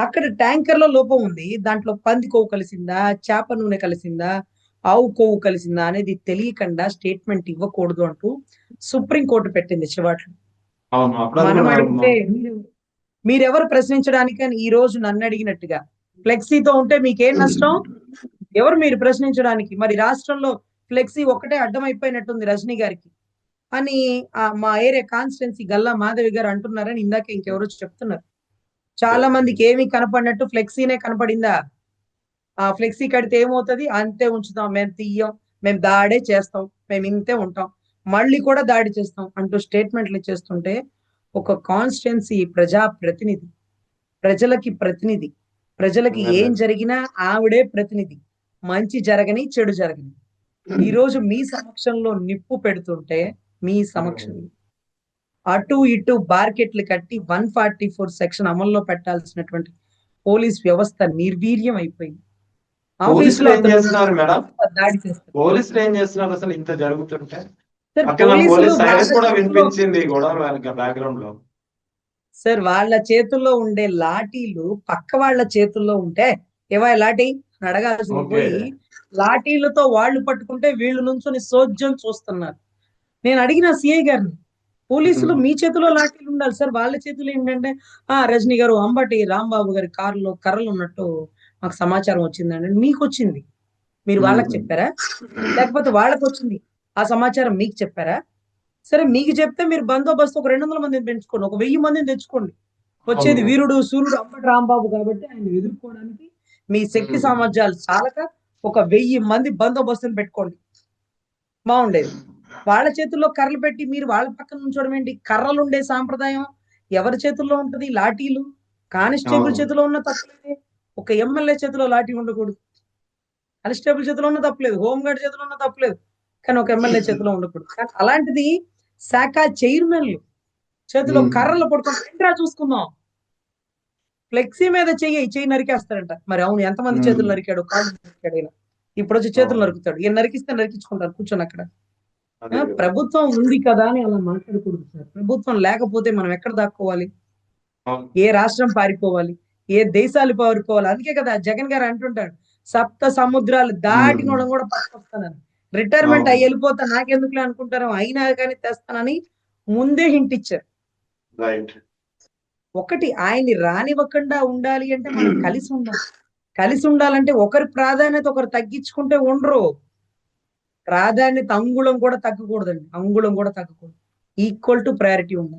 అక్కడ ట్యాంకర్ లో లోపం ఉంది. దాంట్లో పంది కొవ్వు కలిసిందా, చేప నూనె కలిసిందా, ఆవు కొవ్వు కలిసిందా అనేది తెలియకుండా స్టేట్మెంట్ ఇవ్వకూడదు అంటూ సుప్రీం కోర్టు పెట్టింది చివాట్లు. అవును. అప్పుడు అది మనం కూడా అడిగితే మీరెవరు ప్రశ్నించడానికి అని ఈ రోజు నన్ను అడిగినట్టుగా ఫ్లెక్సీతో ఉంటే మీకేం నష్టం? ఎవరు మీరు ప్రశ్నించడానికి? మరి రాష్ట్రంలో ఫ్లెక్సీ ఒక్కటే అడ్డమైపోయినట్టుంది రజనీ గారికి అని మా ఏరియా కాన్స్టిట్యున్సీ గల్లా మాధవి గారు అంటున్నారని ఇందాక ఇంకెవరో చెప్తున్నారు. చాలా మందికి ఏమీ కనపడినట్టు ఫ్లెక్సీనే కనపడిందా? ఆ ఫ్లెక్సీ కడితే ఏమవుతుంది? అంతే ఉంచుతాం, మేము తీయం, మేము దాడే చేస్తాం, మేము ఇంతే ఉంటాం, మళ్ళీ కూడా దాడి చేస్తాం అంటూ స్టేట్మెంట్లు ఇచ్చేస్తుంటే ఒక కాన్స్టిట్యున్సీ ప్రజా ప్రతినిధి, ప్రజలకి ప్రతినిధి, ప్రజలకి ఏం జరిగినా ఆవిడే ప్రతినిధి, మంచి జరగని చెడు జరగని ఈ రోజు మీ సమక్షంలో నిప్పు పెడుతుంటే మీ సమక్షంలో అటు ఇటు బార్కెట్లు కట్టి 144 సెక్షన్ అమల్లో పెట్టాల్సినటువంటి పోలీస్ వ్యవస్థ నిర్వీర్యం అయిపోయింది. పోలీసులు ఆఫీసులో ఏం చేస్తున్నారు మేడం? దాడి చేస్తారు. పోలీసులు ఏం చేస్తున్నారు అసలు ఇంత జరుగుతుంటే? సార్ పక్కన పోలీసులు పోలీస్ వాళ్ళ సైరన్ కూడా చేతుల్లో వినిపించింది కూడా బ్యాక్గ్రౌండ్ లో. సార్ వాళ్ళ చేతుల్లో ఉండే లాఠీలు పక్క వాళ్ళ చేతుల్లో ఉంటే ఏవా లాఠీ అని అడగాల్సింది ఓకే. పోయి లాఠీలతో వాళ్ళు పట్టుకుంటే వీళ్ళు నుంచొని సోద్యం చూస్తున్నారు. నేను అడిగిన సిఐ గారిని, పోలీసులు మీ చేతిలో లాఠీలు ఉండాలి సార్, వాళ్ళ చేతిలో ఏంటంటే రజనీ గారు అంబటి రాంబాబు గారి కారులో కర్రలు ఉన్నట్టు మాకు సమాచారం వచ్చిందండి. మీకు వచ్చింది, మీరు వాళ్ళకి చెప్పారా? లేకపోతే వాళ్ళకి వచ్చింది, ఆ సమాచారం మీకు చెప్పారా? సరే మీకు చెప్తే మీరు బందోబస్తు ఒక 200 మందిని పెంచుకోండి, ఒక 1000 మందిని తెచ్చుకోండి. వచ్చేది అవును. వీరుడు సూర్యుడు అంబటి రాంబాబు కాబట్టి ఆయన ఎదుర్కోవడానికి మీ శక్తి సామర్థ్యాలు చాలక ఒక 1000 మంది బందోబస్తుని పెట్టుకోండి, బాగుండేది. వాళ్ళ చేతుల్లో కర్రలు పెట్టి మీరు వాళ్ళ పక్కన ఉంచడం ఏంటి? కర్రలు ఉండే సాంప్రదాయం ఎవరి చేతుల్లో ఉంటది? లాఠీలు కానిస్టేబుల్ అవును. చేతిలో ఉన్న తప్పలేదు, ఒక ఎమ్మెల్యే చేతిలో లాఠీ ఉండకూడదు. కానిస్టేబుల్ చేతిలో ఉన్న తప్పలేదు, హోంగార్డ్ చేతిలో ఉన్న తప్పలేదు, కానీ ఒక ఎమ్మెల్యే చేతిలో ఉండకూడదు. కానీ అలాంటిది శాఖ చైర్మన్లు చేతిలో కర్రలు పడుకొని ఏంట్రా చూసుకుందాం, ఫ్లెక్సీ మీద చెయ్యి నరికేస్తాడంట. మరి అవును, ఎంతమంది చేతులు నరికాడు, కాళ్ళు నరికాడు ఈయన. ఇప్పుడు వచ్చి చేతులు అవును. నరుకుతాడు, ఈయన నరికిస్తే నరికించుకుంటారు కూర్చొని అక్కడ. అదే కదా. ప్రభుత్వం ఉంది కదా అని అలా మాట్లాడకూడదు సార్. ప్రభుత్వం లేకపోతే మనం ఎక్కడ దాక్కోవాలి? అవును. ఏ రాష్ట్రం పారిపోవాలి? ఏ దేశాలు పారిపోవాలి? అందుకే కదా జగన్ గారు అంటుంటాడు, సప్త సముద్రాలు దాటినోడం కూడా పట్టుకొస్తానని. రిటైర్మెంట్ అవును. అయ్యి వెళ్ళిపోతా నాకెందుకులే అనుకుంటారు, అయినా కానీ తెస్తానని ముందే హింట్ ఇచ్చారు. రైట్. ఒకటి ఆయన్ని రానివ్వకుండా ఉండాలి అంటే మనం కలిసి ఉండాలి. కలిసి ఉండాలంటే ఒకరి ప్రాధాన్యత ఒకరు తగ్గించుకుంటే ఉండరు. ప్రాధాన్యత అంగుళం కూడా తగ్గకూడదండి, అంగుళం కూడా తగ్గకూడదు. ఈక్వల్ టు ప్రయారిటీ ఉండాలి.